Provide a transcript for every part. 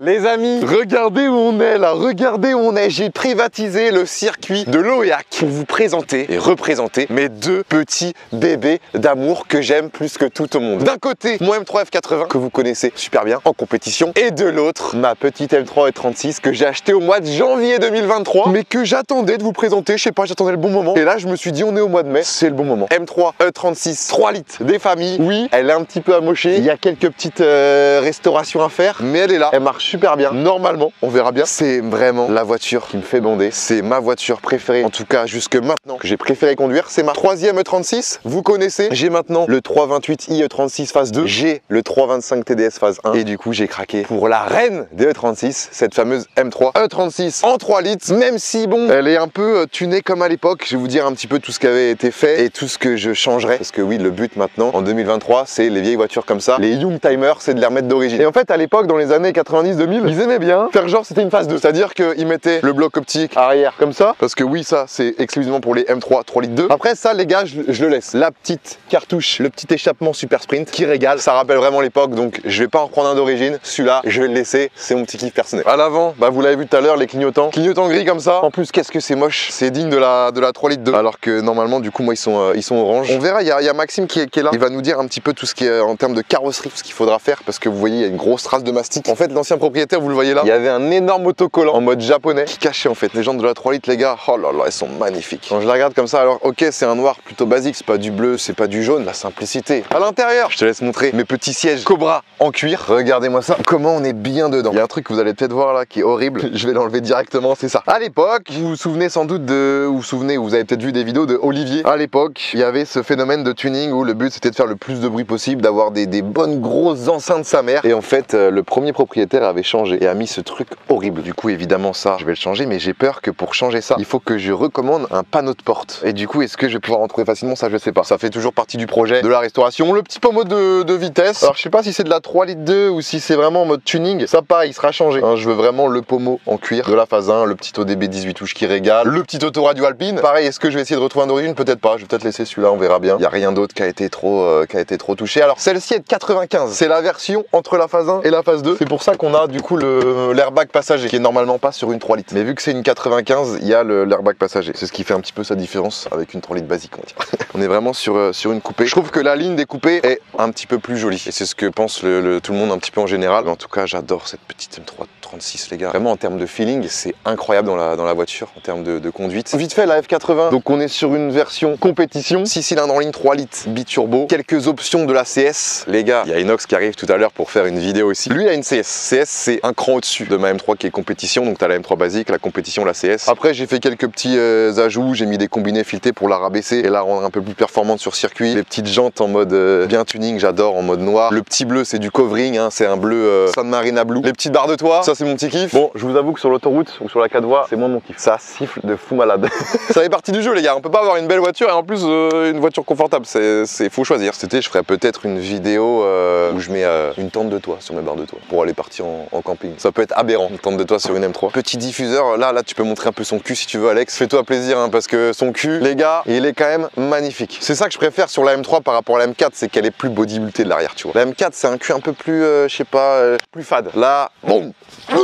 Les amis, regardez où on est là, regardez où on est. J'ai privatisé le circuit de l'Oéac pour vous présenter et représenter mes deux petits bébés d'amour que j'aime plus que tout au monde. D'un côté, mon M3 F80 que vous connaissez super bien en compétition, et de l'autre, ma petite M3 E36 que j'ai acheté au mois de janvier 2023, mais que j'attendais de vous présenter. Je sais pas, j'attendais le bon moment. Et là, je me suis dit, on est au mois de mai, c'est le bon moment. M3 E36, 3 litres des familles. Oui, elle est un petit peu amochée. Il y a quelques petites restaurations à faire, mais elle est là. Elle marche super bien. Normalement, on verra bien. C'est vraiment la voiture qui me fait bander. C'est ma voiture préférée, en tout cas jusque maintenant, que j'ai préféré conduire. C'est ma troisième E36. Vous connaissez. J'ai maintenant le 328i E36 phase 2. J'ai le 325 TDS phase 1. Et du coup, j'ai craqué pour la reine des E36, cette fameuse M3 E36 en 3 litres. Même si, bon, elle est un peu tunée comme à l'époque. Je vais vous dire un petit peu tout ce qui avait été fait et tout ce que je changerais. Parce que oui, le but maintenant, en 2023, c'est les vieilles voitures comme ça. Les Young Timers, c'est de les remettre d'origine. Et en fait, à l'époque, dans les années 90-2000, ils aimaient bien faire genre c'était une phase 2. C'est-à-dire qu'ils mettaient le bloc optique arrière comme ça. Parce que oui, ça, c'est exclusivement pour les M3 3 litres 2. Après ça, les gars, je le laisse. La petite cartouche, le petit échappement Super Sprint qui régale. Ça rappelle vraiment l'époque, donc je vais pas en reprendre un d'origine. Celui-là, je vais le laisser. C'est mon petit kiff personnel. À l'avant, bah vous l'avez vu tout à l'heure, les clignotants. Clignotants gris comme ça. En plus, qu'est-ce que c'est moche. C'est digne de la 3 litres 2. Alors que normalement, du coup, moi, ils sont orange. On verra, il y a Maxime qui est là. Il va nous dire un petit peu tout ce qui est en termes de carrosserie, tout ce qu'il faudra faire. Parce que vous voyez, il y a une grosse trace de mastic. En fait, l'ancien propriétaire, vous le voyez là, il y avait un énorme autocollant en mode japonais qui cachait en fait les jantes de la 3 litres, les gars. Oh là là, elles sont magnifiques. Quand je la regarde comme ça, alors ok, c'est un noir plutôt basique, c'est pas du bleu, c'est pas du jaune, la simplicité. À l'intérieur, je te laisse montrer mes petits sièges Cobra en cuir. Regardez-moi ça, comment on est bien dedans. Il y a un truc que vous allez peut-être voir là qui est horrible. Je vais l'enlever directement, c'est ça. À l'époque, vous vous souvenez sans doute de, vous avez peut-être vu des vidéos de Olivier. À l'époque, il y avait ce phénomène de tuning où le but c'était de faire le plus de bruit possible, d'avoir des bonnes grosses enceintes sa mère. Et en fait, le premier propriétaire avait changé et a mis ce truc horrible. Du coup, évidemment, ça, je vais le changer, mais j'ai peur que pour changer ça, il faut que je recommande un panneau de porte. Et du coup, est-ce que je vais pouvoir en trouver facilement? Ça, je sais pas. Ça fait toujours partie du projet de la restauration. Le petit pommeau de vitesse. Alors, je sais pas si c'est de la 3 litres 2 ou si c'est vraiment en mode tuning. Ça, pareil, il sera changé. Hein, je veux vraiment le pommeau en cuir de la phase 1, le petit ODB 18 touches qui régale, le petit autoradio Alpine. Pareil, est-ce que je vais essayer de retrouver un d'origine? Peut-être pas. Je vais peut-être laisser celui-là, on verra bien. Il y a rien d'autre qui a été trop touché. Alors, celle-ci est de 95. C'est la version entre la phase 1 et la phase 2. C'est pour ça qu'on a du coup l'airbag passager qui est normalement pas sur une 3 litres. Mais vu que c'est une 95, il y a l'airbag passager. C'est ce qui fait un petit peu sa différence avec une 3 litres basique, on va dire. On est vraiment sur une coupée. Je trouve que la ligne des coupés est un petit peu plus jolie. Et c'est ce que pense tout le monde un petit peu en général. Mais en tout cas, j'adore cette petite M3 36, les gars. Vraiment, en termes de feeling, c'est incroyable dans la voiture, en termes de conduite. Vite fait, la F80. Donc, on est sur une version compétition. 6 cylindres en ligne, 3 litres, biturbo. Quelques options de la CS. Les gars, il y a Inox qui arrive tout à l'heure pour faire une vidéo aussi. Lui, il a une CS. CS, c'est un cran au-dessus de ma M3 qui est compétition. Donc, tu as la M3 basique, la compétition, la CS. Après, j'ai fait quelques petits ajouts. J'ai mis des combinés filetés pour la rabaisser et la rendre un peu plus performante sur circuit. Les petites jantes en mode bien tuning, j'adore, en mode noir. Le petit bleu, c'est du covering, hein, c'est un bleu San Marina Blue. Les petites barres de toit, ça c'est mon petit kiff. Bon, je vous avoue que sur l'autoroute ou sur la 4 voies, c'est moins mon kiff. Ça siffle de fou malade. Ça fait partie du jeu, les gars. On peut pas avoir une belle voiture et en plus une voiture confortable. Faut choisir. Cet été, je ferai peut-être une vidéo où je mets une tente de toit sur mes barres de toit pour aller partir en camping. Ça peut être aberrant, une tente de toit sur une M3. Petit diffuseur, là tu peux montrer un peu son cul si tu veux, Alex. Fais-toi plaisir, hein, parce que son cul, les gars, il est quand même magnifique. C'est ça que je préfère sur la M3 par rapport à la M4, c'est qu'elle est plus bodybuildée de l'arrière, tu vois. La M4, c'est un cul un peu plus, je sais pas, plus fade. Là, bon,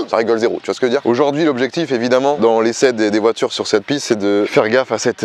ça rigole zéro, tu vois ce que je veux dire. Aujourd'hui, l'objectif, évidemment, dans l'essai des voitures sur cette piste, c'est de faire gaffe à cette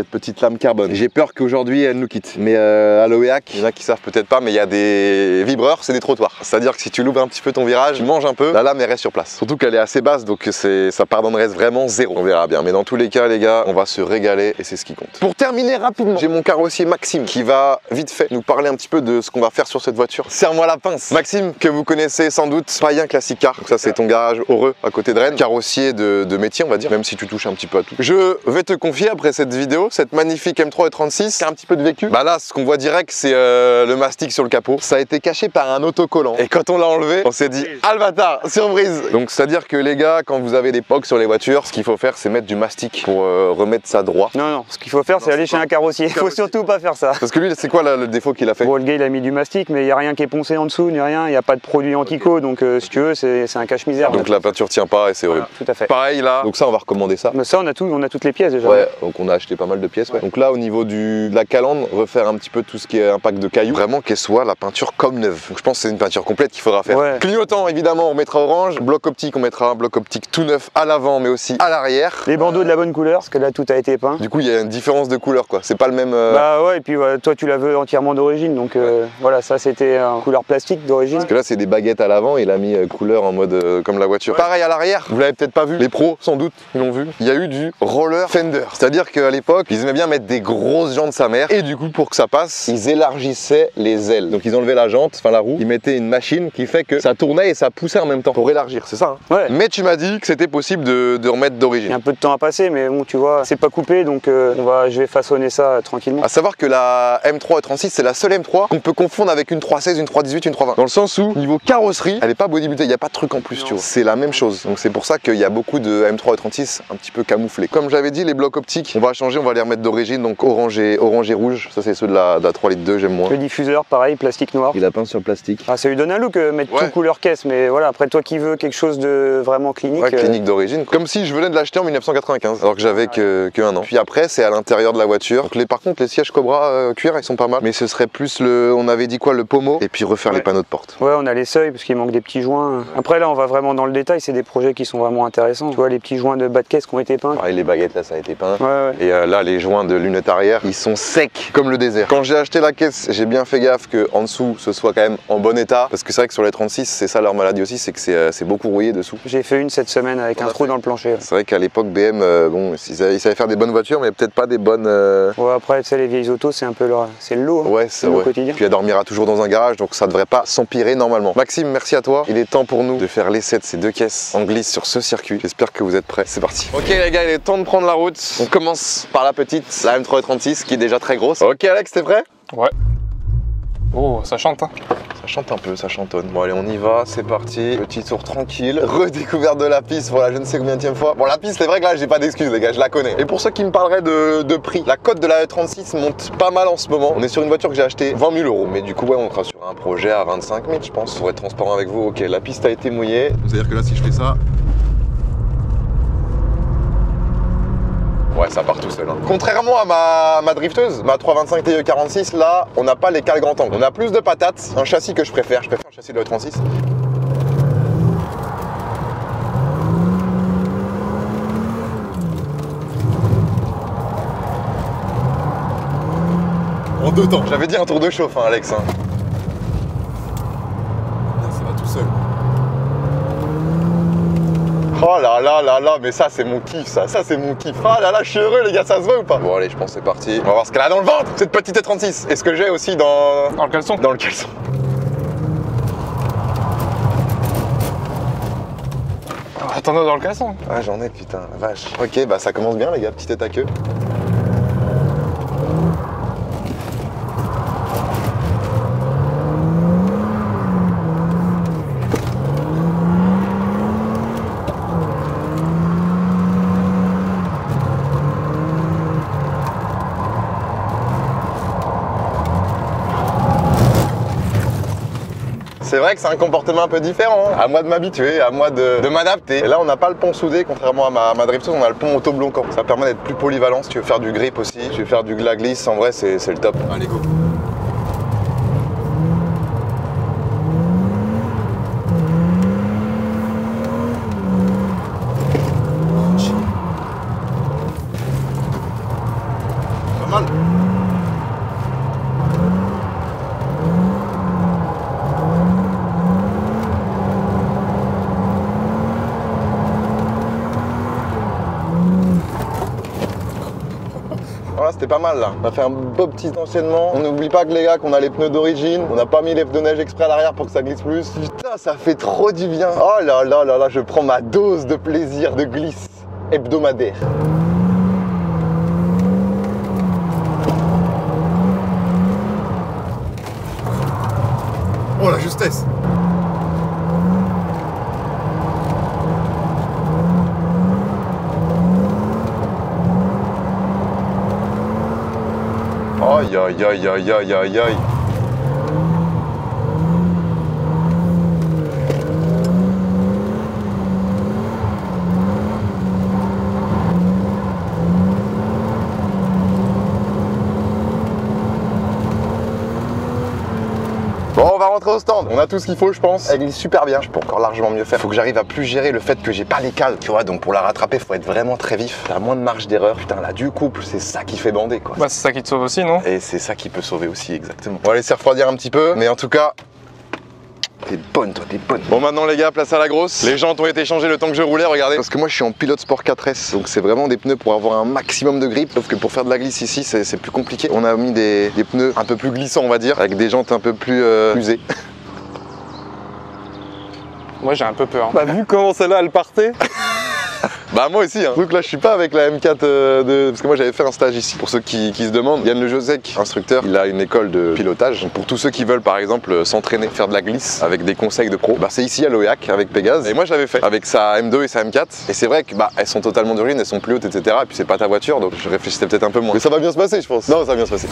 petite lame carbone. J'ai peur qu'aujourd'hui, elle nous quitte. Mais à l'Oéac, il y en a qui savent peut-être pas, mais il y a des vibreurs, c'est des trottoirs. C'est-à-dire que si tu loupes un petit peu ton virage, tu manges un peu, la lame, elle reste sur place. Surtout qu'elle est assez basse, donc ça pardonnerait vraiment zéro. On verra bien. Mais dans tous les cas, les gars, on va se régaler et c'est ce qui compte. Pour terminer rapidement, j'ai mon carrossier Maxime qui va vite fait nous parler un petit peu de ce qu'on va faire sur cette voiture. Serre-moi la pince. Maxime, que vous connaissez sans doute, païen classique car. Donc ça, c'est ton garage heureux à côté de Rennes. Carrossier de métier, on va dire, même si tu touches un petit peu à tout. Je vais te confier après cette vidéo, cette magnifique M3 E36 qui a un petit peu de vécu. Bah là, ce qu'on voit direct, c'est le mastic sur le capot. Ça a été caché par un autocollant. Et quand on l'a enlevé, on s'est dit, ah le bâtard, surprise. Donc c'est-à-dire que les gars, quand vous avez des POC sur les voitures, ce qu'il faut faire, c'est mettre du mastic pour remettre ça droit. Non, ce qu'il faut faire, c'est aller chez un carrossier. Il faut surtout pas faire ça. Parce que lui, c'est quoi le défaut qu'il a fait? Bon, le gars, il a mis du mastic, mais il n'y a rien qui est poncé en dessous, ni rien. Il n'y a pas de produit anti-co, donc si tu veux, c'est un cache-misère. Donc la peinture tient pas et c'est horrible. Tout à fait. Pareil là, donc ça, on va recommander ça. Mais ça, on a toutes les pièces déjà. Ouais, donc on a acheté pas mal de pièces. Ouais. Donc là, au niveau de la calandre, refaire un petit peu tout ce qui est impact de cailloux. Vraiment qu'elle soit la peinture comme neuve. Donc je pense que c'est une peinture complète qu'il faudra faire. Ouais. Clignotant, évidemment. évidemment, on mettra orange. Bloc optique, on mettra un bloc optique tout neuf à l'avant, mais aussi à l'arrière. Les bandeaux de la bonne couleur, parce que là tout a été peint. Du coup, il y a une différence de couleur, quoi. C'est pas le même. Bah ouais, et puis toi tu la veux entièrement d'origine, donc voilà, ça c'était en couleur plastique d'origine. Parce que là, c'est des baguettes à l'avant, il a mis couleur en mode comme la voiture. Pareil à l'arrière, vous l'avez peut-être pas vu. Les pros, sans doute, ils l'ont vu. Il y a eu du roller fender. C'est-à-dire qu'à l'époque, ils aimaient bien mettre des grosses jantes sa mère. Et du coup, pour que ça passe, ils élargissaient les ailes. Donc ils enlevaient la jante, enfin la roue, ils mettaient une machine qui fait que ça tournait et ça poussait en même temps pour élargir, c'est ça hein. Ouais. Mais tu m'as dit que c'était possible de remettre Il y d'origine. a un peu de temps à passer, mais bon, tu vois, c'est pas coupé, donc je vais façonner ça tranquillement. À savoir que la M3 E36, c'est la seule M3 qu'on peut confondre avec une 316, une 318, une 320. Dans le sens où, niveau carrosserie, elle est pas bodybuildée, il n'y a pas de truc en plus, tu vois. C'est la même chose. Donc c'est pour ça qu'il y a beaucoup de M3 E36 un petit peu camouflés. Comme j'avais dit, les blocs optiques, on va changer, on va les remettre d'origine, donc orange et rouge. Ça, c'est ceux de la 3 litres 2, j'aime moins. Le diffuseur, pareil, plastique noir. Il a peint sur plastique. Ah, ça lui donne un look, mettre tout couleur caisse, mais voilà, après toi qui veux quelque chose de vraiment clinique. Ouais, clinique d'origine. Comme si je venais de l'acheter en 1995, alors que j'avais que un an. Puis après, c'est à l'intérieur de la voiture. Donc par contre, les sièges Cobra cuir, ils sont pas mal. Mais ce serait plus on avait dit quoi, le pommeau, et puis refaire les panneaux de porte. Ouais, on a les seuils, parce qu'il manque des petits joints. Après là, on va vraiment dans le détail, c'est des projets qui sont vraiment intéressants. Tu vois, les petits joints de bas de caisse qui ont été peints. Pareil, les baguettes là, ça a été peint. Ouais. Et là, les joints de lunettes arrière, ils sont secs comme le désert. Quand j'ai acheté la caisse, j'ai bien fait gaffe que en dessous, ce soit quand même en bon état. Parce que c'est vrai que sur les 36, c'est ça leur maladie aussi, c'est que c'est beaucoup rouillé dessous. J'ai fait une cette semaine avec un trou dans le plancher. C'est vrai qu'à l'époque, BM, bon, ils savaient faire des bonnes voitures, mais peut-être pas des bonnes. Ouais, après, tu sais, les vieilles autos, c'est un peu c'est le lot. Hein. Ouais, c'est le quotidien. Puis elle dormira toujours dans un garage, donc ça devrait pas s'empirer normalement. Maxime, merci à toi. Il est temps pour nous de faire l'essai de ces deux caisses en glisse sur ce circuit. J'espère que vous êtes prêts. C'est parti. Ok les gars, il est temps de prendre la route. On commence par la petite, la M336, qui est déjà très grosse. Ok Alex, t'es prêt? Ouais. Oh, ça chante hein. Ça chante un peu, ça chantonne. Bon allez, on y va, c'est parti. Petit tour tranquille. Redécouverte de la piste, voilà, je ne sais combien de fois. Bon, la piste, c'est vrai que là, j'ai pas d'excuses, les gars, je la connais. Et pour ceux qui me parleraient de prix, la cote de la E36 monte pas mal en ce moment. On est sur une voiture que j'ai achetée 20 000 €. Mais du coup, ouais, on sera sur un projet à 25 000, je pense. Pour être transparent avec vous, ok, la piste a été mouillée. C'est-à-dire que là, si je fais ça. Ouais, ça part tout seul. Hein. Contrairement à ma drifteuse, ma 325 TE46, là, on n'a pas les cales grand angle. On a plus de patates. Un châssis que je préfère un châssis de la E36. En 2 temps. J'avais dit un tour de chauffe, hein, Alex. Hein. Là, ça va tout seul. Oh là là là là, mais ça c'est mon kiff, ça c'est mon kiff. Oh là là, je suis heureux les gars, ça se voit ou pas? Bon allez, je pense que c'est parti. On va voir ce qu'elle a dans le ventre, cette petite E36. Et ce que j'ai aussi dans le caleçon. Dans le caleçon. Ah, t'en as dans le caleçon? Ah j'en ai putain, la vache. Ok, bah ça commence bien les gars, petite tête à queue. C'est vrai que c'est un comportement un peu différent, hein. À moi de m'habituer, à moi de m'adapter. Et là on n'a pas le pont soudé, contrairement à ma drifteuse, on a le pont auto-bloquant. Ça permet d'être plus polyvalent si tu veux faire du grip aussi, si tu veux faire du glisse, en vrai c'est le top. Allez go. Pas mal. Voilà, c'était pas mal là. On a fait un beau petit enchaînement. On n'oublie pas que les gars qu'on a les pneus d'origine. On n'a pas mis les pneus de neige exprès à l'arrière pour que ça glisse plus. Putain, ça fait trop du bien. Oh là là là là, je prends ma dose de plaisir de glisse hebdomadaire. Oh la justesse. Aïe aïe aïe aïe aïe aïe aïe. Bon, on va rentrer au stand. On a a tout ce qu'il faut, je pense. Elle glisse super bien. Je peux encore largement mieux faire. Faut que j'arrive à plus gérer le fait que j'ai pas les cales. Tu vois, donc pour la rattraper, faut être vraiment très vif. T'as moins de marge d'erreur. Putain, là, du couple, c'est ça qui fait bander, quoi. Bah, c'est ça qui te sauve aussi, non? Et c'est ça qui peut sauver aussi, exactement. On va laisser refroidir un petit peu, mais en tout cas. T'es bonne, toi, t'es bonne. Bon, maintenant, les gars, place à la grosse. Les jantes ont été changées le temps que je roulais, regardez. Parce que moi, je suis en pilote sport 4S, donc c'est vraiment des pneus pour avoir un maximum de grip. Sauf que pour faire de la glisse ici, c'est plus compliqué. On a mis des pneus un peu plus glissants, on va dire, avec des jantes un peu plus usées. Moi, j'ai un peu peur. Bah, vu comment celle-là, elle partait. Bah moi aussi, hein. Donc là je suis pas avec la M4 parce que moi j'avais fait un stage ici. Pour ceux qui se demandent, Yann Le Josec, instructeur, il a une école de pilotage. Donc pour tous ceux qui veulent par exemple s'entraîner, faire de la glisse avec des conseils de pro, bah c'est ici à l'OEAC avec Pégase. Et moi je l'avais fait avec sa M2 et sa M4. Et c'est vrai que bah elles sont totalement d'origine, elles sont plus hautes, etc. Et puis c'est pas ta voiture, donc je réfléchissais peut-être un peu moins. Mais ça va bien se passer, je pense. Non, ça va bien se passer.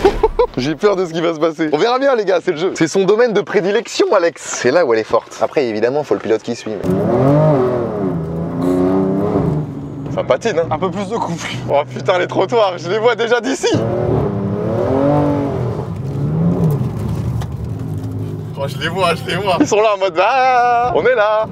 J'ai peur de ce qui va se passer. On verra bien les gars, c'est le jeu. C'est son domaine de prédilection, Alex. C'est là où elle est forte. Après évidemment, faut le pilote qui suit. Mais... ça patine, hein. Un peu plus de couple. Oh putain, les trottoirs, je les vois déjà d'ici. Oh, je les vois, je les vois. Ils sont là en mode ah, on est là.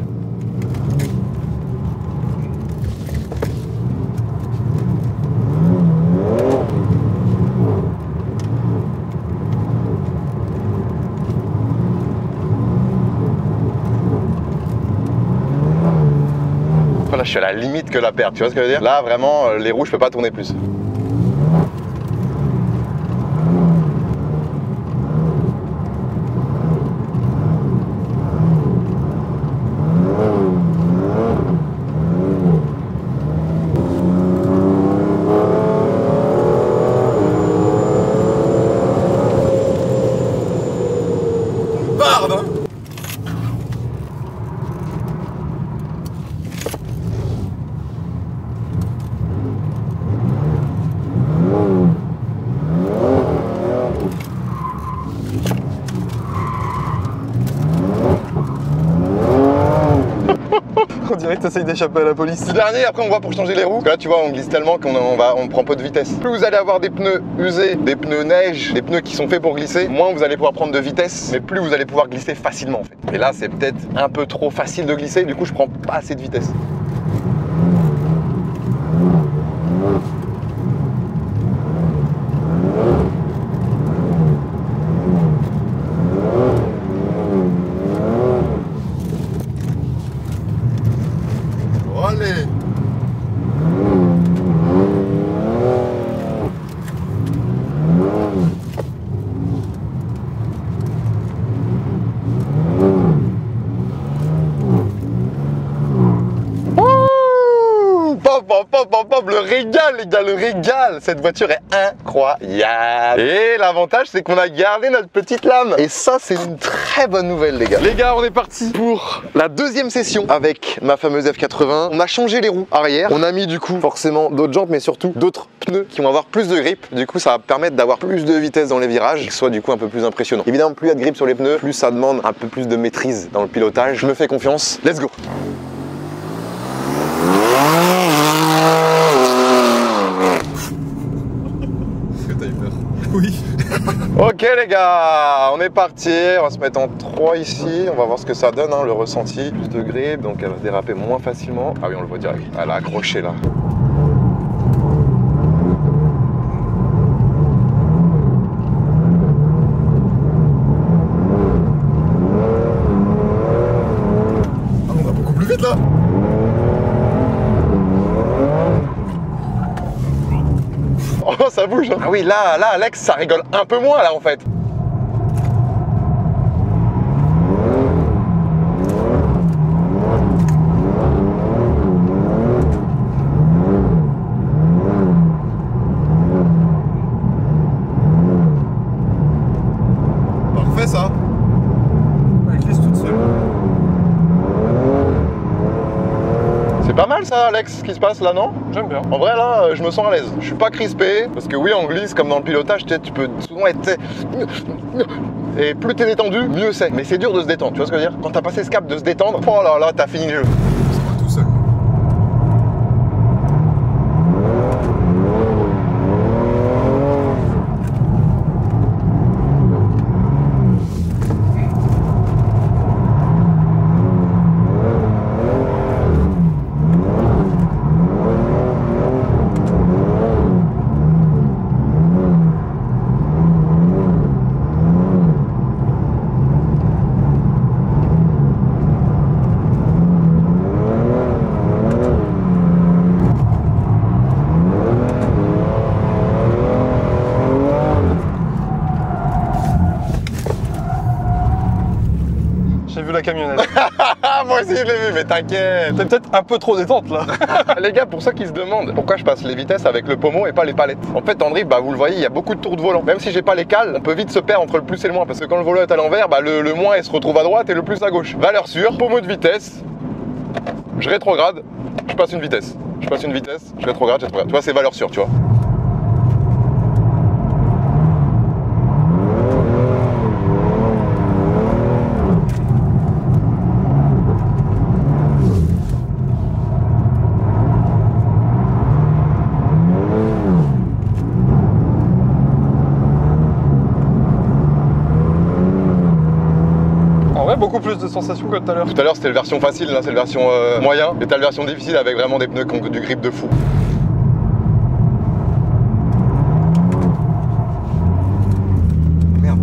Là, je suis à la limite que la perte, tu vois ce que je veux dire? Là, vraiment, les roues, je peux pas tourner plus. Barde, hein. On dirait que t'essayes d'échapper à la police. Le dernier, après on voit pour changer les roues. Là tu vois, on glisse tellement qu'on prend peu de vitesse. Plus vous allez avoir des pneus usés, des pneus neige, des pneus qui sont faits pour glisser, moins vous allez pouvoir prendre de vitesse, mais plus vous allez pouvoir glisser facilement en fait. Et là c'est peut-être un peu trop facile de glisser, du coup je prends pas assez de vitesse. Allez. Le régal les gars, le régal. Cette voiture est incroyable. Et l'avantage c'est qu'on a gardé notre petite lame. Et ça c'est une très bonne nouvelle les gars. Les gars, on est parti pour la deuxième session avec ma fameuse F80. On a changé les roues arrière. On a mis du coup forcément d'autres jantes mais surtout d'autres pneus qui vont avoir plus de grip. Du coup ça va permettre d'avoir plus de vitesse dans les virages, que ce soit du coup un peu plus impressionnant. Évidemment plus il y a de grip sur les pneus, plus ça demande un peu plus de maîtrise dans le pilotage. Je me fais confiance. Let's go. Oui. Ok les gars, on est parti, on va se mettre en 3 ici, on va voir ce que ça donne, hein, le ressenti, plus de grip, donc elle va déraper moins facilement. Ah oui, on le voit direct, elle a accroché là. Ah, on va beaucoup plus vite là. Oh ça bouge hein. Ah oui là Alex ça rigole un peu moins là en fait. Parfait ça. Elle glisse toute seule. C'est pas mal ça Alex ce qui se passe là non? J'aime bien. En vrai là je me sens à l'aise, je suis pas crispé parce que oui on glisse comme dans le pilotage tu peux souvent être et plus t'es détendu mieux c'est, mais c'est dur de se détendre, tu vois ce que je veux dire? Quand t'as passé ce cap de se détendre, oh là là t'as fini le jeu. Ça va tout seul. la camionnette. Ah, moi aussi je l'ai vu, mais t'inquiète. T'es peut-être un peu trop détente là. Les gars, pour ceux qui se demandent pourquoi je passe les vitesses avec le pommeau et pas les palettes. En fait, en drift, bah, vous le voyez, il y a beaucoup de tours de volant. Même si j'ai pas les cales, on peut vite se perdre entre le plus et le moins. Parce que quand le volant est à l'envers, bah, le moins il se retrouve à droite et le plus à gauche. Valeur sûre, pommeau de vitesse. Je rétrograde, je passe une vitesse. Je passe une vitesse, je rétrograde, je rétrograde. Tu vois, c'est valeur sûre, tu vois. En vrai, beaucoup plus de sensations que tout à l'heure. Tout à l'heure, c'était la version facile, là, c'est la version moyen. Et t'as la version difficile avec vraiment des pneus qui ont du grip de fou. Merde.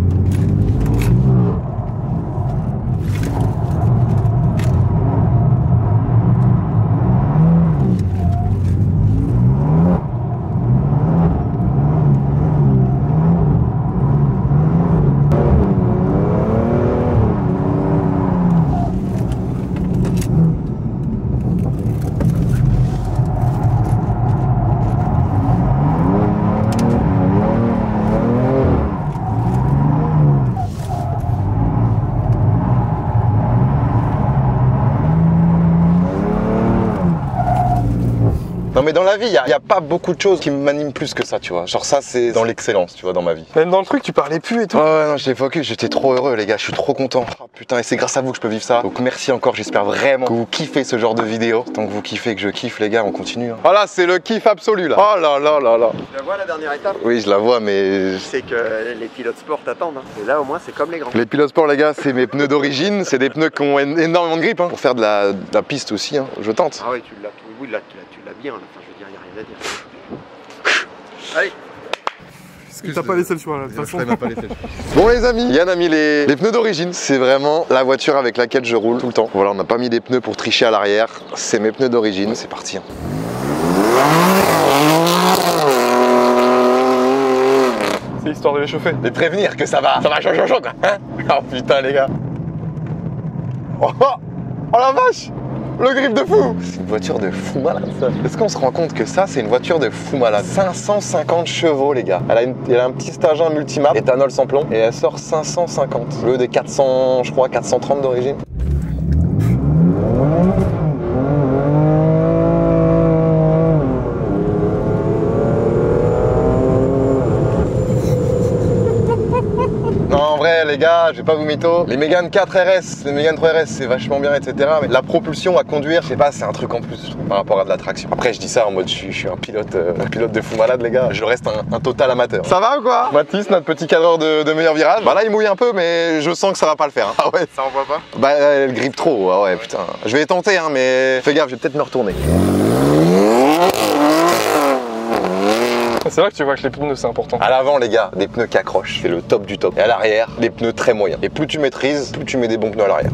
Non mais dans la vie, il n'y a pas beaucoup de choses qui m'animent plus que ça, tu vois. Genre ça, c'est dans l'excellence, tu vois, dans ma vie. Même dans le truc, tu parlais plus et tout. Ouais, non, j'étais focus, j'étais trop heureux les gars, je suis trop content. Oh, putain, et c'est grâce à vous que je peux vivre ça. Donc merci encore, j'espère vraiment que vous kiffez ce genre de vidéo. Tant que vous kiffez, que je kiffe les gars, on continue. Hein. Voilà, c'est le kiff absolu là. Oh là là là là. Tu la vois la dernière étape? Oui, je la vois, mais... C'est que les pilotes sport t'attendent. Hein. Et là au moins c'est comme les grands. Les pilotes sport les gars, c'est mes pneus d'origine, c'est des pneus qui ont énormément de grip. Hein. Pour faire de la piste aussi, hein. Je tente. Ah oui, tu l'as, oui, là, tu l'as bien. Là. Enfin, je veux dire, il n'y a rien à dire. Allez. T'as pas laissé le choix là, de toute façon. Bon les amis, Yann a mis les pneus d'origine. C'est vraiment la voiture avec laquelle je roule tout le temps. Voilà, on n'a pas mis des pneus pour tricher à l'arrière. C'est mes pneus d'origine, c'est parti. Hein. C'est histoire de les chauffer. De prévenir que ça va chaud quoi. Hein, oh putain les gars. Oh la vache. Le grip de fou. C'est une voiture de fou malade ça. Est-ce qu'on se rend compte que ça c'est une voiture de fou malade? 550 chevaux les gars. Elle a un petit stage 1 multimap, éthanol sans plomb, et elle sort 550 au lieu des 400, je crois 430 d'origine. Non, en vrai, les gars, je vais pas vous mytho. Les Mégane 4 RS, les Mégane 3 RS, c'est vachement bien, etc. Mais la propulsion à conduire, je sais pas, c'est un truc en plus je trouve, par rapport à de la traction. Après, je dis ça en mode, je suis un pilote de fou malade, les gars. Je reste un total amateur. Ça va ou quoi? Mathis, notre petit cadreur de meilleur virage. Bah là, il mouille un peu, mais je sens que ça va pas le faire. Hein. Ah ouais. Ça envoie pas? Bah, elle grippe trop. Ah ouais, putain. Je vais tenter, hein, mais fais gaffe, je vais peut-être me retourner. C'est vrai que tu vois que les pneus c'est important. À l'avant les gars, des pneus qui accrochent, c'est le top du top. Et à l'arrière, des pneus très moyens. Et plus tu maîtrises, plus tu mets des bons pneus à l'arrière.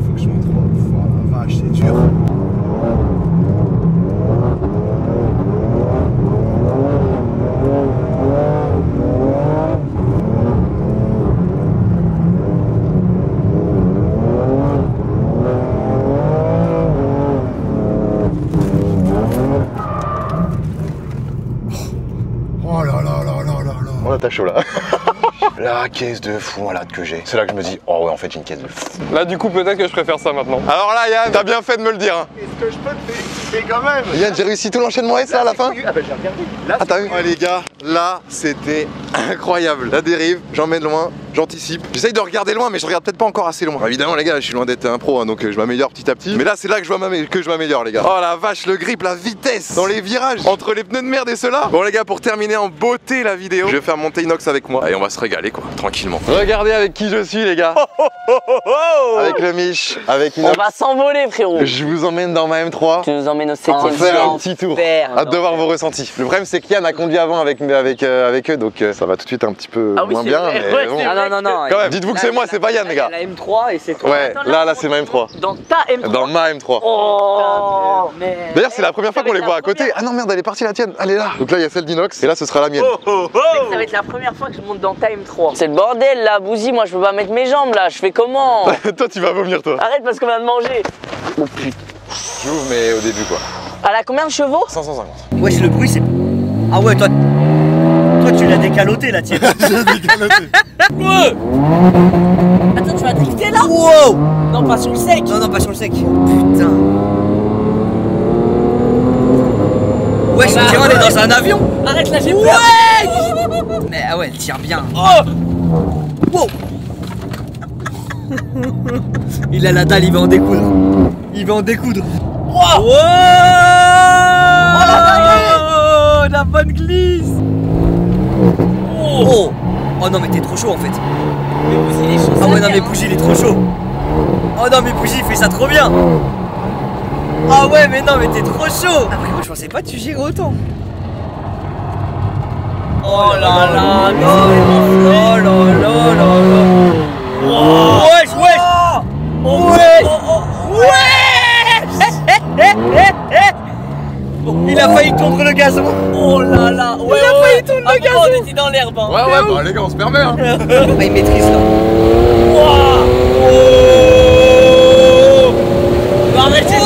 Faut que je montre. Oh la vache, c'est dur. On a ta chaud là. La caisse de fou malade que j'ai. C'est là que je me dis, oh ouais, en fait, j'ai une caisse de fou. Là, du coup, peut-être que je préfère ça maintenant. Alors là, Yann, t'as bien fait de me le dire. Hein. Est-ce que je peux te féliciter quand même? Yann, j'ai réussi tout l'enchaînement S là à la fin. Ah bah j'ai regardé. Là, Ah, t'as vu? Ouais, les gars, là, c'était incroyable. La dérive, j'emmène loin, j'anticipe. J'essaye de regarder loin, mais je regarde peut-être pas encore assez loin. Bon, évidemment, les gars, je suis loin d'être un pro, hein, donc je m'améliore petit à petit. Mais là, c'est là que je m'améliore, les gars. Oh la vache, le grip, la vitesse dans les virages entre les pneus de merde et ceux-là. Bon, les gars, pour terminer en beauté la vidéo, je vais faire monter Inox avec moi et on va se régaler, quoi, tranquillement. Regardez avec qui je suis, les gars. Avec le Mich, avec Inox. On va s'envoler, frérot. Je vous emmène dans ma M3. Tu nous emmènes au On 7ème va faire un petit tour. Super. Hâte de voir vos ressentis. Le problème, c'est qu'Yann a conduit avant avec filmer avec eux, donc ça va tout de suite un petit peu Ah oui, moins c'est bien. vrai, Mais ouais, bon. c'est Ah non, non, non. Quand même, dites-vous que c'est moi, c'est pas Yann, les gars. La M3 et c'est toi. Ouais, Attends, là c'est ma M3. Dans ta M3. Dans ma M3. Oh, mais... D'ailleurs, c'est la première fois qu'on les voit à côté. Ah non, merde, elle est partie la tienne. Elle est là. Donc là, il y a celle d'Inox et là, ce sera la mienne. Ça va être la première fois que je monte dans ta M3. C'est le bordel là, Bouzy, moi je peux pas mettre mes jambes là, je fais comment? Toi, tu vas vomir, toi. Arrête parce qu'on vient de manger. Oh putain. J'ouvre, mais au début, quoi. Elle a combien de chevaux? 550. Wesh, le bruit, c'est. Ah ouais, toi tu l'as décaloté la tienne. Attends, tu vas drifter là? Wow. Non, pas sur le sec. Non, pas sur le sec. Putain. Wesh, on dirait on est dans un avion. Arrête là, j'ai peur. Ouais. Mais ah ouais, elle tire bien. Oh. Wow. Il a la dalle, il va en découdre. Il va en découdre. Wow. Wow. Oh, la bonne glisse. Oh. Oh non mais t'es trop chaud en fait. Mais Bouzy, il est chaud. Ah ouais non mais Bougie il est trop chaud. Oh non mais Bougie il fait ça trop bien. Ah ouais mais non mais t'es trop chaud. Après moi je pensais pas que tu gérais autant. Oh là là, mais Oh là là là là. wow. Wesh wesh. Wesh. Il a failli tondre le gazon. Oh là là, ouais, Il a failli tourner le gazon. On était dans l'herbe. Hein. Ouais, bah les gars, on se permet, hein. Ah il maîtrise là. Wow. Oh. Arrêtez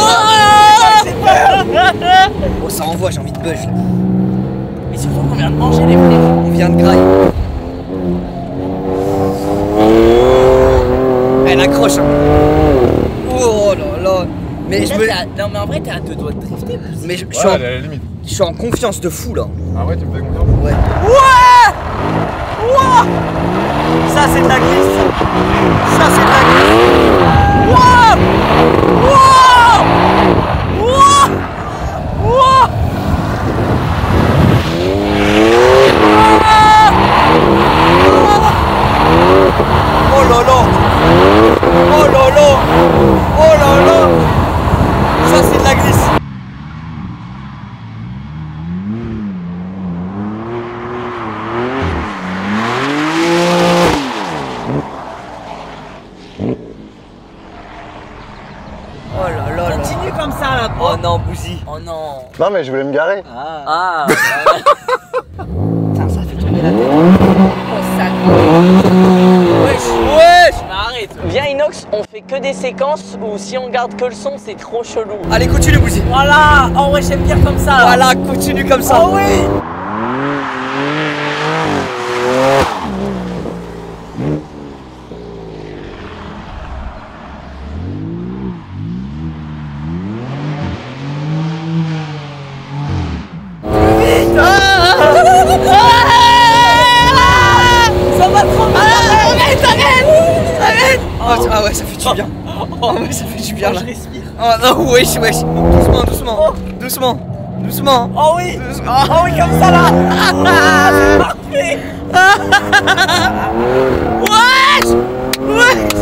Oh ça envoie, j'ai envie de buzz là. Mais surtout qu'on vient de manger les flèches. On vient de grailler. Elle accroche hein. Oh là là. Mais je me... Non mais en vrai t'es à deux doigts de drifter. Mais je Ouais, suis en... elle est à la limite. je suis en confiance de fou là. Ah ouais, tu me fais confiance? Ouais. Ça c'est de la glisse. Ça c'est de la glisse. Oh là là. Oh là là. Oh là là. Ça c'est de la glisse. Oh là là là. Continue comme ça là. Oh non, Bouzy. Oh non. Non, mais je voulais me garer. Ah. Putain, ça fait tourner la tête. Oh sale. Wesh. Mais arrête. Viens Inox, on fait que des séquences où si on garde que le son c'est trop chelou. Allez, continue, Bouzy. Voilà. Oh ouais j'aime bien comme ça. Voilà, continue comme ça. Oh oui. Ça va trop mal. Arrête. Ah ouais, ça fait du bien. Oh ouais, ça fait du bien là. Je respire. Oh non, wesh, wesh. Doucement, doucement. Doucement. Doucement. Oh oui. Doucement. Oh oui comme ça là. C'est parfait. Wesh. Wesh.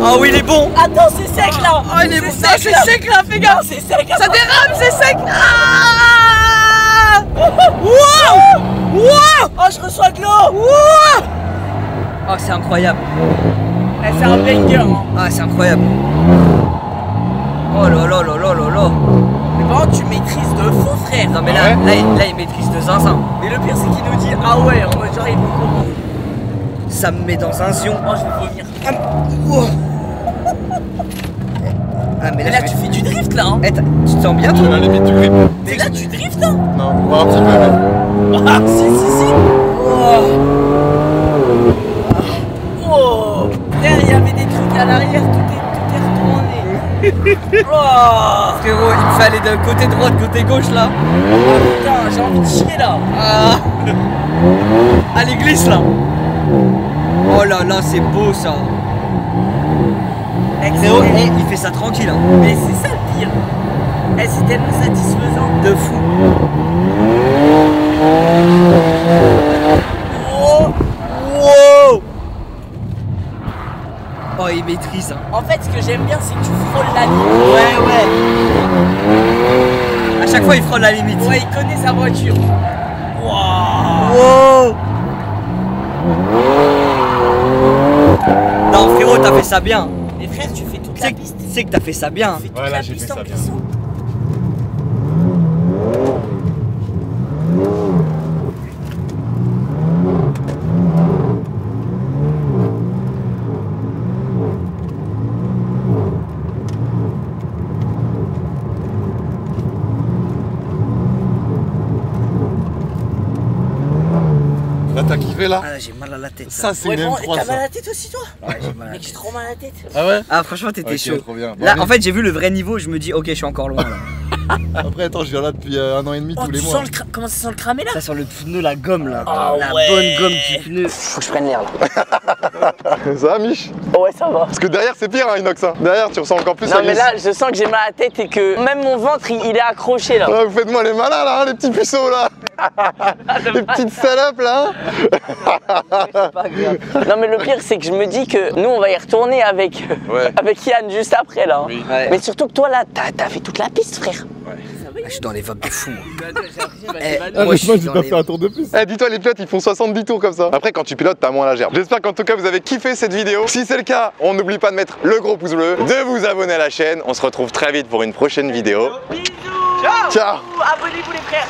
Oh oui, il est bon. Attends c'est sec là. Oh, il est bon. Non, c'est sec là, fais gaffe. C'est sec. Ça dérape, c'est sec. Ah. Wow. Wow. Oh je reçois de l'eau. Wow. Oh, c'est incroyable. C'est un banger. Hein. Ah, c'est incroyable. Oh là là là là là là. Mais par contre tu maîtrises de fou frère. Non mais là, là il maîtrise de zinzin. Mais le pire c'est qu'il nous dit ah ouais en mode genre il veut comment. Ça me met dans un zion. Oh je vais vomir. Oh. Ah mais Mais là tu fais du drift là hein. Eh, tu te sens bien toi? À la limite du grip. Mais là tu driftes hein. Non, pas un petit peu, mais. Ah si. Oh. Derrière il y avait des trucs à l'arrière, tout est retourné. Oh. Frérot, il me fallait de côté droite, côté gauche là. Oh putain, j'ai envie de chier là. Ah. Allez, glisse là. Oh là là, c'est beau ça. Frérot, il fait ça tranquille hein. Mais c'est ça le pire. Eh, c'est tellement satisfaisant. De fou. Oh. Wow. Oh, il maîtrise hein. En fait, ce que j'aime bien, c'est que tu frôles la ligne. Ouais. À chaque fois, il frôle la limite. Ouais, il connaît sa voiture. Wow. Non frérot, t'as fait ça bien. Mais frère, tu fais toute la piste. Tu sais que t'as fait ça bien. Ouais, là, j'ai fait ça bien. Là, t'as kiffé là? Ah là, j'ai mal à la tête. Ça, c'est Ouais, une bon, M3 t'as mal à ça. la tête aussi, toi? Ouais, j'ai mal à la Mec, tête. j'ai trop mal à la tête. Ah ouais? Ah franchement t'étais Ok, chaud. trop bien. Là en fait j'ai vu le vrai niveau, je me dis ok je suis encore loin là. Après, attends, je viens là depuis 1 an et demi Oh, tous les tu mois. sens comment ça sent le cramé là? Ça sur le pneu, la gomme là. Ah la ouais. bonne gomme du pneu. Faut que je prenne l'air là. Ça va, Mich? Ouais, ça va. Parce que derrière, c'est pire, hein, Inox. Hein. Derrière, tu ressens encore plus Non, la mais glisse. là, je sens que j'ai mal à la tête et que même mon ventre, il est accroché là. Ah, vous faites-moi les malins là, hein, les petits puceaux là. Les petites salopes là. Pas grave. Non, mais le pire, c'est que je me dis que nous, on va y retourner avec, Ouais. avec Yann juste après là. Oui. Ouais. Mais surtout que toi là, t'as fait toute la piste, frère. Ah, je suis dans les vapes de fou moi. Ah, Moi, je suis moi, j'ai dans pas les fait un tour de piste. Eh, dis-toi, les pilotes ils font 70 tours comme ça. Après, quand tu pilotes, t'as moins la gerbe. J'espère qu'en tout cas vous avez kiffé cette vidéo. Si c'est le cas, on n'oublie pas de mettre le gros pouce bleu, de vous abonner à la chaîne. On se retrouve très vite pour une prochaine vidéo. Bisous. Ciao. Abonnez-vous les frères.